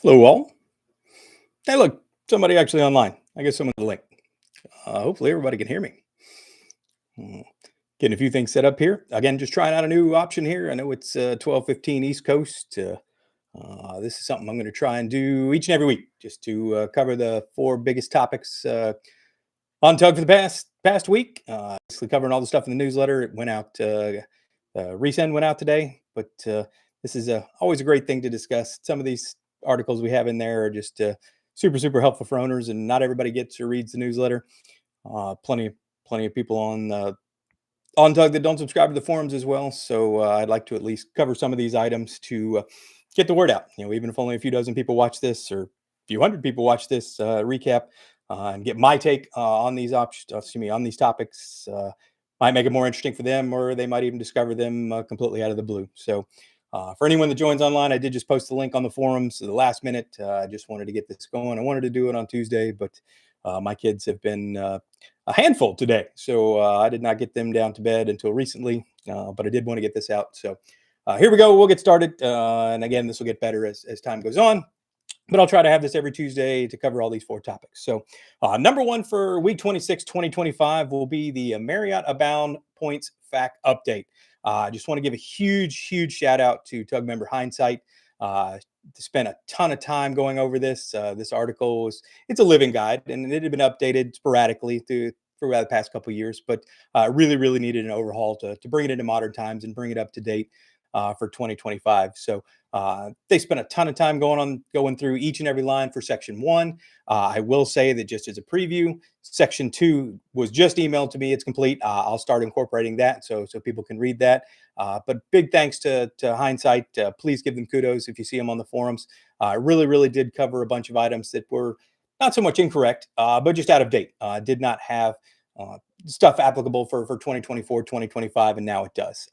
Hello, all. Hey, look, somebody actually online. I guess someone with a link. Hopefully, everybody can hear me. Hmm. Getting a few things set up here. Again, just trying out a new option here. I know it's 12:15 East Coast. This is something I'm going to try and do each and every week, just to cover the four biggest topics on Tug for the past week. Basically covering all the stuff in the newsletter. It went out. Resend went out today, but this is always a great thing to discuss. Some of these articles we have in there are just super helpful for owners, and not everybody gets or reads the newsletter. Plenty of people on Tug that don't subscribe to the forums as well. So I'd like to at least cover some of these items to get the word out. Even if only a few dozen people watch this or a few hundred people watch this recap, and get my take on these options. Excuse me, on these topics. Might make it more interesting for them, or they might even discover them completely out of the blue. So, for anyone that joins online, I did just post the link on the forums at the last minute. I just wanted to get this going. I wanted to do it on Tuesday, but my kids have been a handful today, so I did not get them down to bed until recently. But I did want to get this out. So here we go. We'll get started, and again, this will get better as time goes on. But I'll try to have this every Tuesday to cover all these four topics. So, number one for week 26, 2025 will be the Marriott Abound Points FAQ update. I just want to give a huge shout out to Tug member Hindsight. To spend a ton of time going over this. This article it's a living guide, and it had been updated sporadically throughout the past couple of years, but really needed an overhaul to bring it into modern times and bring it up to date for 2025. So they spent a ton of time going through each and every line for section one. I will say that just as a preview, section two was just emailed to me. It's complete. I'll start incorporating that so people can read that. But big thanks to Hindsight. Please give them kudos if you see them on the forums. Really did cover a bunch of items that were not so much incorrect, but just out of date. Did not have stuff applicable for 2024, 2025, and now it does.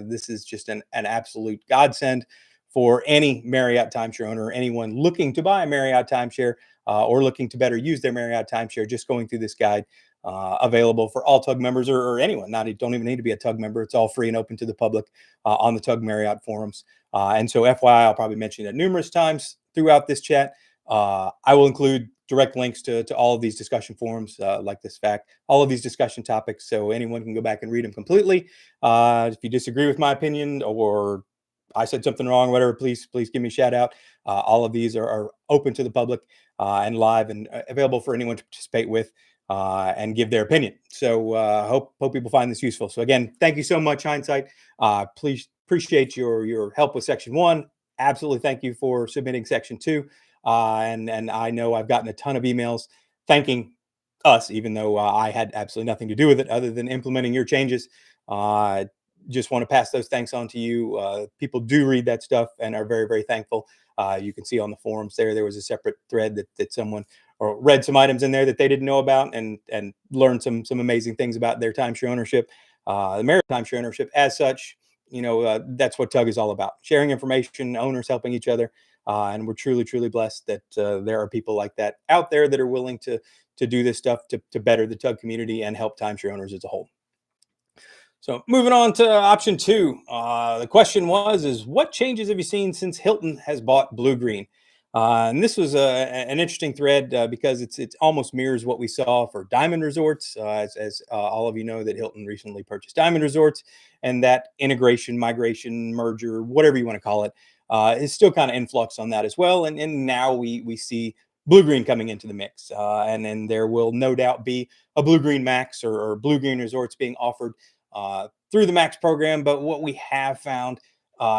This is just an absolute godsend for any Marriott timeshare owner, anyone looking to buy a Marriott timeshare or looking to better use their Marriott timeshare. Just going through this guide, available for all Tug members or anyone. Don't even need to be a Tug member. It's all free and open to the public on the Tug Marriott forums. And so, FYI, I'll probably mention it numerous times throughout this chat. I will include direct links to all of these discussion forums, like this fact, all of these discussion topics, so anyone can go back and read them completely. If you disagree with my opinion or I said something wrong, whatever, please give me a shout out. All of these are open to the public and live and available for anyone to participate with and give their opinion. So hope people find this useful. So again, thank you so much, Hindsight. Please appreciate your help with section one. Absolutely, thank you for submitting section two. And I know I've gotten a ton of emails thanking us, even though I had absolutely nothing to do with it other than implementing your changes. Just want to pass those thanks on to you. People do read that stuff and are very thankful. You can see on the forums there was a separate thread that someone or read some items in there that they didn't know about and learned some amazing things about their timeshare ownership, the Marriott timeshare ownership as such. That's what Tug is all about: sharing information, owners helping each other. And we're truly blessed that there are people like that out there that are willing to do this stuff to better the Tug community and help timeshare owners as a whole. So moving on to option two, the question is what changes have you seen since Hilton has bought Bluegreen? And this was an interesting thread because it's almost mirrors what we saw for Diamond Resorts, as all of you know that Hilton recently purchased Diamond Resorts, and that integration, migration, merger, whatever you want to call it, is still kind of in flux on that as well. And now we see Bluegreen coming into the mix, and then there will no doubt be a Bluegreen Max or Bluegreen Resorts being offered through the Max program. But what we have found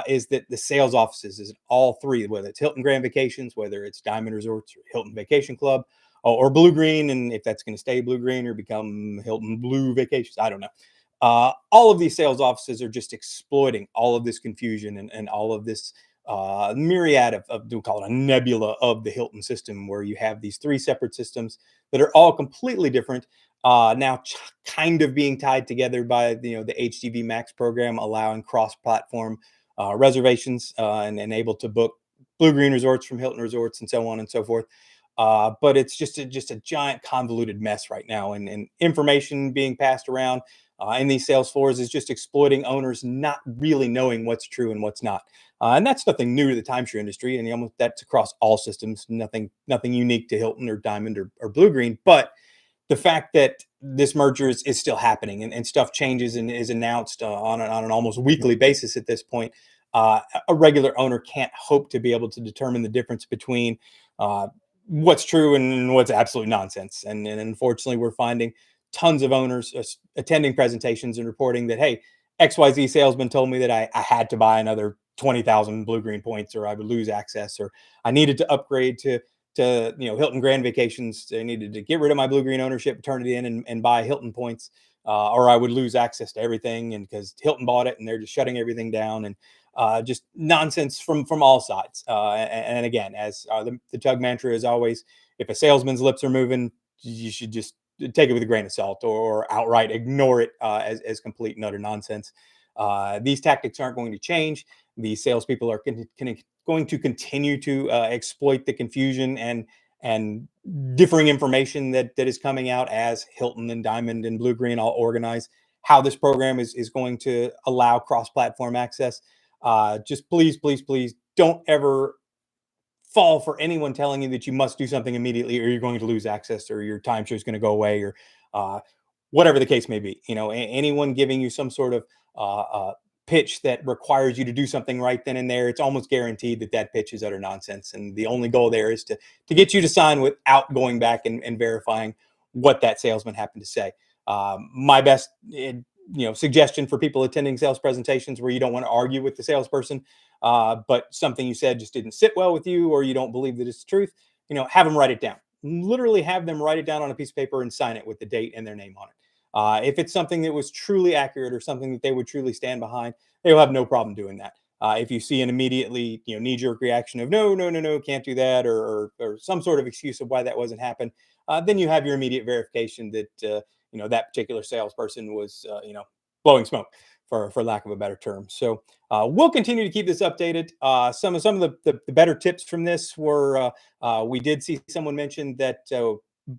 is that the sales offices is all three, whether it's Hilton Grand Vacations, whether it's Diamond Resorts or Hilton Vacation Club or Bluegreen, and if that's going to stay Bluegreen or become Hilton Blue Vacations, I don't know. All of these sales offices are just exploiting all of this confusion and all of this myriad of do call it a nebula of the Hilton system, where you have these three separate systems that are all completely different. Now kind of being tied together by the HGV Max program, allowing cross-platform reservations and able to book Bluegreen Resorts from Hilton Resorts and so on and so forth. But it's just a giant convoluted mess right now, and information being passed around in these sales floors is just exploiting owners not really knowing what's true and what's not. And that's nothing new to the timeshare industry, and almost that's across all systems. Nothing unique to Hilton or Diamond or Bluegreen. But the fact that this merger is still happening, and stuff changes and is announced on an almost weekly basis at this point, a regular owner can't hope to be able to determine the difference between what's true and what's absolute nonsense. And unfortunately, we're finding tons of owners attending presentations and reporting that, hey, XYZ salesman told me that I had to buy another 20,000 Blue Green points, or I would lose access, or I needed to upgrade to Hilton Grand Vacations. I needed to get rid of my Blue Green ownership, turn it in, and buy Hilton points, or I would lose access to everything, and because Hilton bought it and they're just shutting everything down, and just nonsense from all sides. And again, as the Tug mantra is always, if a salesman's lips are moving, you should just take it with a grain of salt, or outright ignore it as complete and utter nonsense. These tactics aren't going to change. These salespeople are going to continue to exploit the confusion and differing information that is coming out as Hilton and Diamond and Blue Green all organize how this program is going to allow cross-platform access. Just please don't ever fall for anyone telling you that you must do something immediately, or you're going to lose access, or your timeshare is going to go away, or uh, whatever the case may be. Anyone giving you some sort of pitch that requires you to do something right then and there, it's almost guaranteed that that pitch is utter nonsense. And the only goal there is to get you to sign without going back and verifying what that salesman happened to say. My best suggestion for people attending sales presentations where you don't want to argue with the salesperson, but something you said just didn't sit well with you, or you don't believe that it's the truth, have them write it down. Literally have them write it down on a piece of paper and sign it with the date and their name on it. If it's something that was truly accurate, or something that they would truly stand behind, they'll have no problem doing that. If you see an immediately knee-jerk reaction of no, can't do that, or some sort of excuse of why that wasn't happen, then you have your immediate verification that that particular salesperson was blowing smoke, for lack of a better term. So we'll continue to keep this updated. Some of the better tips from this were, we did see someone mention that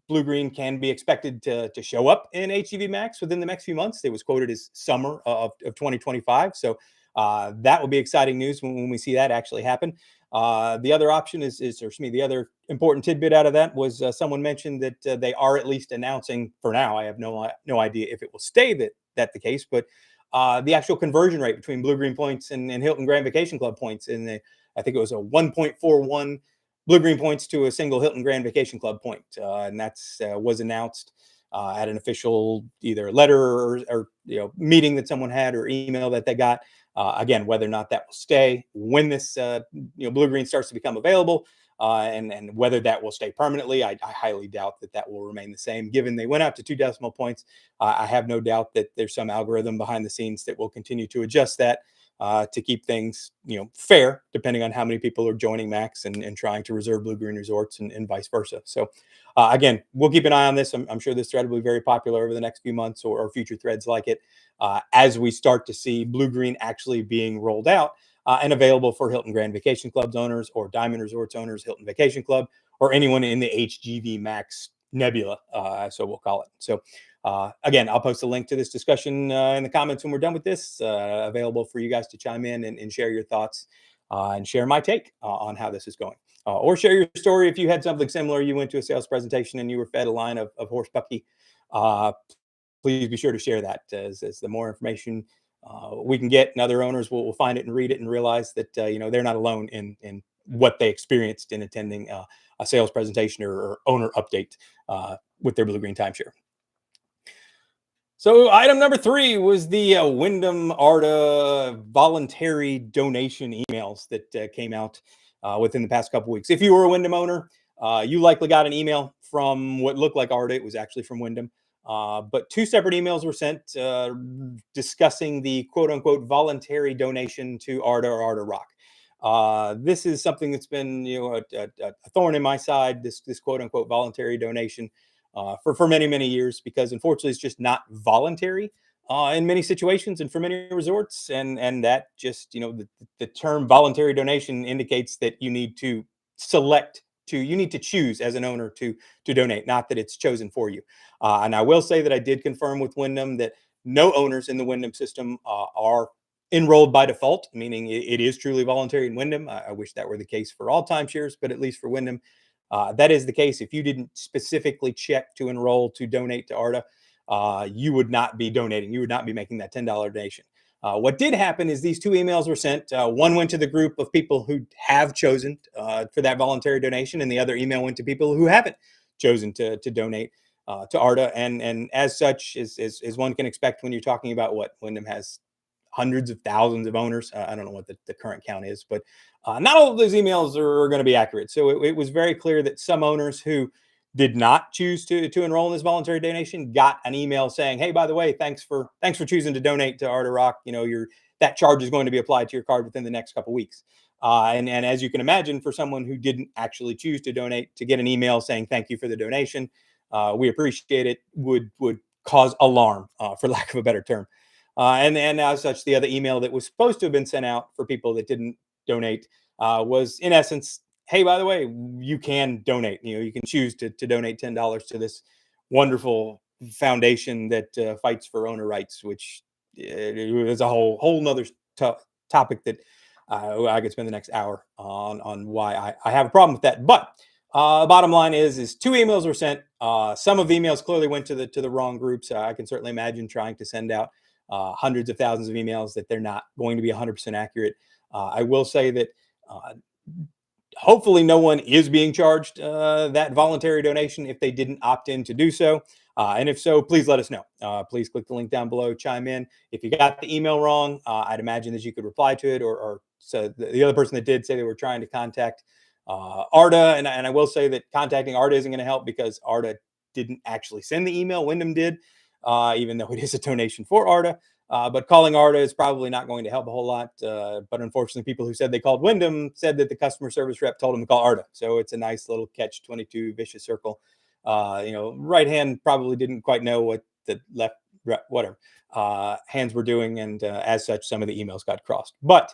Blue Green can be expected to show up in HGV Max within the next few months. It was quoted as summer of 2025. So that will be exciting news when we see that actually happen. The other option the other important tidbit out of that was, someone mentioned that they are at least announcing, for now, I have no idea if it will stay that the case, but the actual conversion rate between Blue Green points and Hilton Grand Vacation Club points, I think it was a 1.41 Blue Green points to a single Hilton Grand Vacation Club point, and that's was announced at an official either letter or meeting that someone had, or email that they got. Again, whether or not that will stay when this Blue Green starts to become available, and whether that will stay permanently, I highly doubt that will remain the same. Given they went out to 2 decimal points, I have no doubt that there's some algorithm behind the scenes that will continue to adjust that to keep things fair, depending on how many people are joining Max and trying to reserve Blue Green resorts, and vice versa. So again, we'll keep an eye on this. I'm sure this thread will be very popular over the next few months, or future threads like it, as we start to see Blue Green actually being rolled out and available for Hilton Grand Vacation Club's owners, or Diamond Resorts owners, Hilton Vacation Club, or anyone in the HGV Max nebula, so we'll call it. So again, I'll post a link to this discussion in the comments when we're done with this, available for you guys to chime in and share your thoughts, and share my take on how this is going. Or share your story if you had something similar. You went to a sales presentation and you were fed a line of horse pucky. Please be sure to share that, as the more information we can get, and other owners will find it and read it and realize that they're not alone in what they experienced in attending a sales presentation or owner update with their Blue Green timeshare. So item number 3 was the Wyndham ARDA voluntary donation emails that came out within the past couple weeks. If you were a Wyndham owner, you likely got an email from what looked like ARDA. It was actually from Wyndham. But 2 separate emails were sent discussing the quote unquote voluntary donation to ARDA or ARDA Rock. This is something that's been a thorn in my side, this quote unquote voluntary donation for many years, because unfortunately it's just not voluntary in many situations and for many resorts, and that just the term voluntary donation indicates that you need to select you need to choose as an owner to donate, not that it's chosen for you. And I will say that I did confirm with Wyndham that no owners in the Wyndham system are enrolled by default, meaning it is truly voluntary in Wyndham. I wish that were the case for all timeshares, but at least for Wyndham, that is the case. If you didn't specifically check to enroll to donate to ARDA, you would not be donating. You would not be making that $10 donation. What did happen is these two emails were sent. One went to the group of people who have chosen for that voluntary donation, and the other email went to people who haven't chosen to donate to ARDA. And as such, as one can expect when you're talking about what Wyndham has hundreds of thousands of owners. I don't know what the current count is, but not all of those emails are going to be accurate. So it was very clear that some owners who did not choose to enroll in this voluntary donation got an email saying, "Hey, by the way, thanks for choosing to donate to ARDA Rock. You know, that charge is going to be applied to your card within the next couple of weeks." And as you can imagine, for someone who didn't actually choose to donate, to get an email saying thank you for the donation, we appreciate it, would cause alarm, for lack of a better term. And as such, the other email that was supposed to have been sent out for people that didn't donate was, in essence, hey, by the way, you can donate. You know, you can choose to donate $10 to this wonderful foundation that fights for owner rights, which is a whole nother topic that I could spend the next hour on why I have a problem with that. But bottom line is two emails were sent. Some of the emails clearly went to the wrong groups. I can certainly imagine trying to send out hundreds of thousands of emails that they're not going to be 100% accurate. I will say that hopefully no one is being charged that voluntary donation if they didn't opt in to do so. And if so, please let us know. Please click the link down below, chime in. If you got the email wrong, I'd imagine that you could reply to it, or so the other person that did say they were trying to contact ARDA. And I will say that contacting ARDA isn't going to help, because ARDA didn't actually send the email. Wyndham did, even though it is a donation for ARDA. But calling ARDA is probably not going to help a whole lot. But unfortunately, people who said they called Wyndham said that the customer service rep told them to call ARDA. So it's a nice little catch-22 vicious circle. Right hand probably didn't quite know what the left, whatever, hands were doing. And as such, some of the emails got crossed. But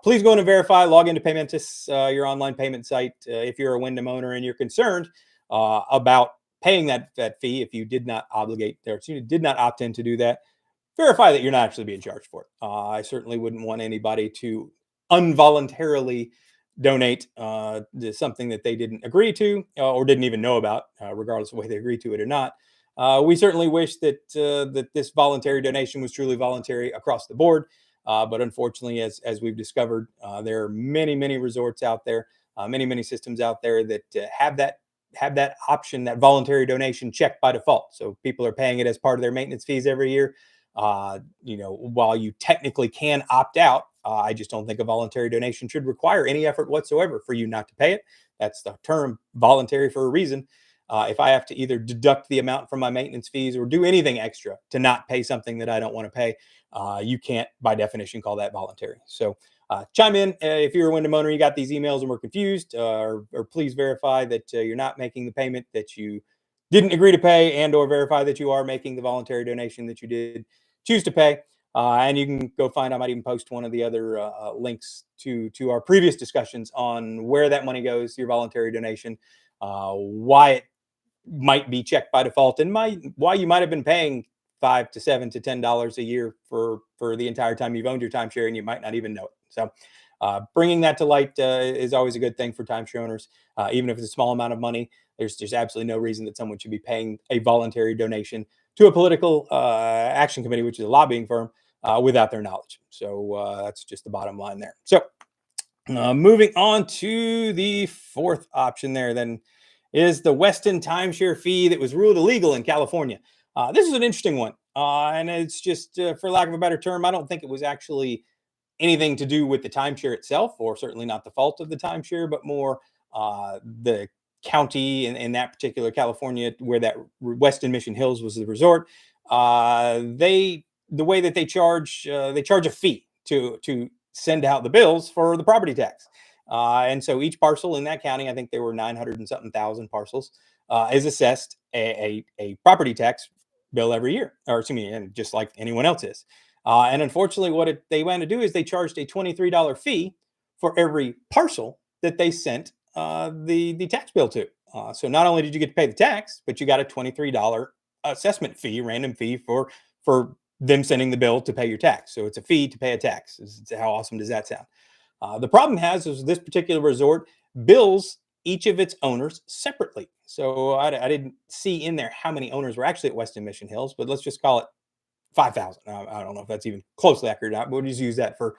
please go in and verify, log into Paymentus, your online payment site. If you're a Wyndham owner and you're concerned about paying that fee, if you did not obligate or you did not opt in to do that, verify that you're not actually being charged for it. I certainly wouldn't want anybody to involuntarily donate something that they didn't agree to or didn't even know about, regardless of whether they agreed to it or not. We certainly wish that that this voluntary donation was truly voluntary across the board. But unfortunately, as we've discovered, there are many resorts out there, many systems out there that have that option, that voluntary donation checked by default. So people are paying it as part of their maintenance fees every year. While you technically can opt out, I just don't think a voluntary donation should require any effort whatsoever for you not to pay it. That's the term voluntary for a reason. If I have to either deduct the amount from my maintenance fees or do anything extra to not pay something that I don't want to pay, you can't, by definition, call that voluntary. So chime in if you're a Wyndham owner, you got these emails and we're confused, or please verify that you're not making the payment that you didn't agree to pay, and or verify that you are making the voluntary donation that you did choose to pay. And you can go find, I might even post one of the other links to our previous discussions on where that money goes, your voluntary donation, why it might be checked by default, and why you might have been paying $5 to $7 to $10 a year for the entire time you've owned your timeshare, and you might not even know it. So bringing that to light is always a good thing for timeshare owners, even if it's a small amount of money. There's absolutely no reason that someone should be paying a voluntary donation to a political action committee, which is a lobbying firm, without their knowledge. So that's just the bottom line there. So moving on to the fourth option there, then, is the Westin timeshare fee that was ruled illegal in California. This is an interesting one. And it's just, for lack of a better term, I don't think it was actually anything to do with the timeshare itself, or certainly not the fault of the timeshare, but more the county in that particular California, where that Westin Mission Hills was the resort. The way that they charge a fee to send out the bills for the property tax. And so each parcel in that county, I think there were 900 and something thousand parcels, is assessed a property tax bill every year, or excuse me, and just like anyone else is. And unfortunately, what they went to do is they charged a $23 fee for every parcel that they sent the tax bill too. So not only did you get to pay the tax, but you got a $23 assessment fee, random fee for them sending the bill to pay your tax. So it's a fee to pay a tax. How awesome does that sound? The problem is this particular resort bills each of its owners separately. So I didn't see in there how many owners were actually at Westin Mission Hills, but let's just call it 5,000. I don't know if that's even closely accurate or not, but we'll just use that for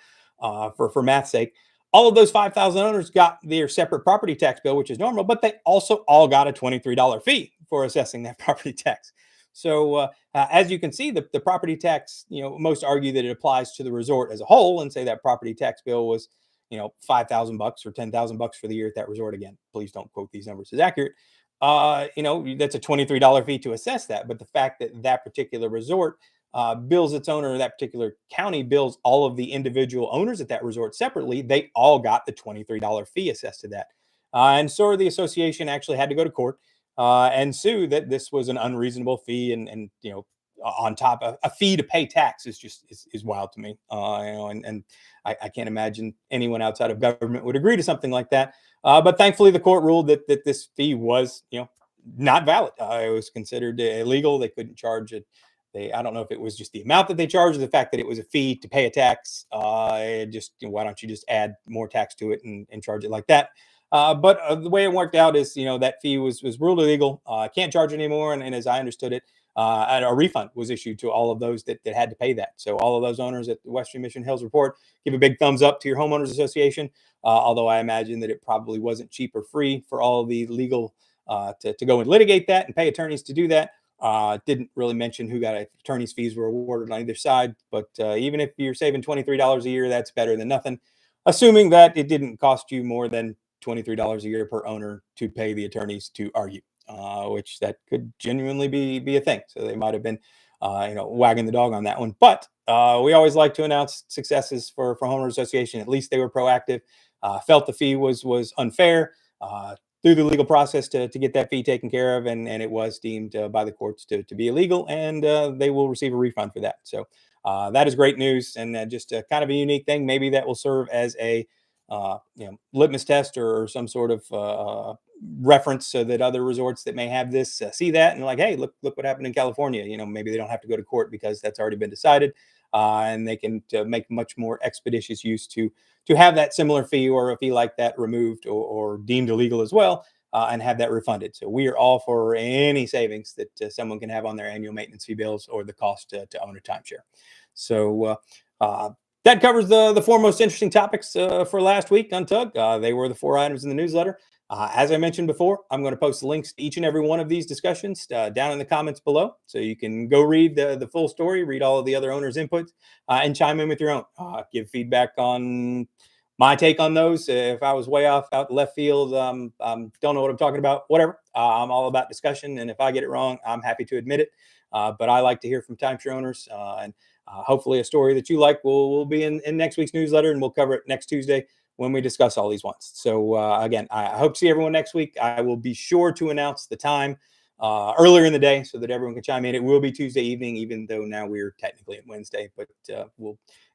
math's sake. All of those 5,000 owners got their separate property tax bill, which is normal, but they also all got a $23 fee for assessing that property tax. So as you can see, the property tax, most argue that it applies to the resort as a whole, and say that property tax bill was, $5,000 or $10,000 for the year at that resort. Again, please don't quote these numbers as accurate. That's a $23 fee to assess that. But the fact that that particular resort bills its owner, that particular county bills all of the individual owners at that resort separately, they all got the $23 fee assessed to that. And so the association actually had to go to court and sue that this was an unreasonable fee, and on top of a fee to pay tax is wild to me. And I can't imagine anyone outside of government would agree to something like that. But thankfully, the court ruled that this fee was not valid. It was considered illegal. They couldn't charge it. I don't know if it was just the amount that they charged, or the fact that it was a fee to pay a tax. Why don't you just add more tax to it and charge it like that? But the way it worked out is, that fee was ruled illegal. Can't charge it anymore. And as I understood it, and a refund was issued to all of those that had to pay that. So all of those owners at the Westin Mission Hills report, give a big thumbs up to your homeowners association. Although I imagine that it probably wasn't cheap or free for all of the legal to go and litigate that and pay attorneys to do that. Didn't really mention who got attorney's fees were awarded on either side. But even if you're saving $23 a year, that's better than nothing, assuming that it didn't cost you more than $23 a year per owner to pay the attorneys to argue, which that could genuinely be a thing. So they might have been, wagging the dog on that one. But we always like to announce successes for homeowners association. At least they were proactive, felt the fee was unfair, through the legal process to get that fee taken care of, and it was deemed by the courts to be illegal, and they will receive a refund for that. So that is great news, and just a kind of a unique thing. Maybe that will serve as a litmus test or some sort of reference, so that other resorts that may have this see that and like, hey, look what happened in California. Maybe they don't have to go to court because that's already been decided, and they can make much more expeditious use to have that similar fee or a fee like that removed or deemed illegal as well, and have that refunded. So we are all for any savings that someone can have on their annual maintenance fee bills or the cost to own a timeshare. So that covers the four most interesting topics for last week on Tug. They were the 4 items in the newsletter. As I mentioned before, I'm going to post links to each and every one of these discussions down in the comments below. So you can go read the full story, read all of the other owners' inputs, and chime in with your own. Give feedback on my take on those. If I was way off out left field, don't know what I'm talking about, whatever. I'm all about discussion. And if I get it wrong, I'm happy to admit it. But I like to hear from timeshare owners, and hopefully a story that you like will be in next week's newsletter, and we'll cover it next Tuesday when we discuss all these ones. So again, I hope to see everyone next week. I will be sure to announce the time earlier in the day so that everyone can chime in. It will be Tuesday evening, even though now we're technically at Wednesday, but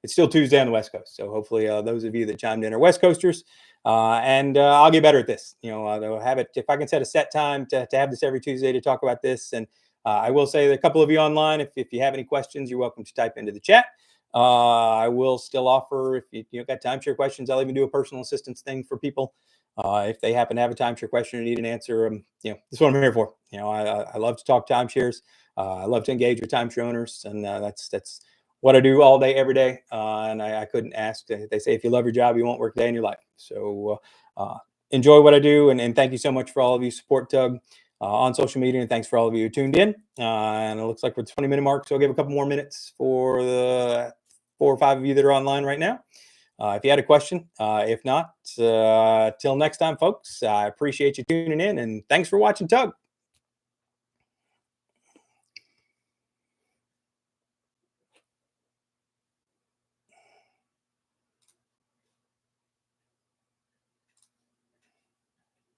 it's still Tuesday on the West Coast. So hopefully those of you that chimed in are West Coasters, and I'll get better at this. I'll have it, if I can set a set time to have this every Tuesday to talk about this. And I will say that a couple of you online, if you have any questions, you're welcome to type into the chat. I will still offer, if you got timeshare questions, I'll even do a personal assistance thing for people. If they happen to have a timeshare question or need an answer, that's what I'm here for. I love to talk timeshares. I love to engage with timeshare owners, and that's what I do all day, every day. And I couldn't ask. They say if you love your job, you won't work a day in your life. So enjoy what I do, and thank you so much for all of you support Tug on social media, and thanks for all of you who tuned in. And it looks like we're at the 20-minute mark, so I'll give a couple more minutes for the 4 or 5 of you that are online right now. If you had a question, if not, till next time, folks, I appreciate you tuning in, and thanks for watching Tug.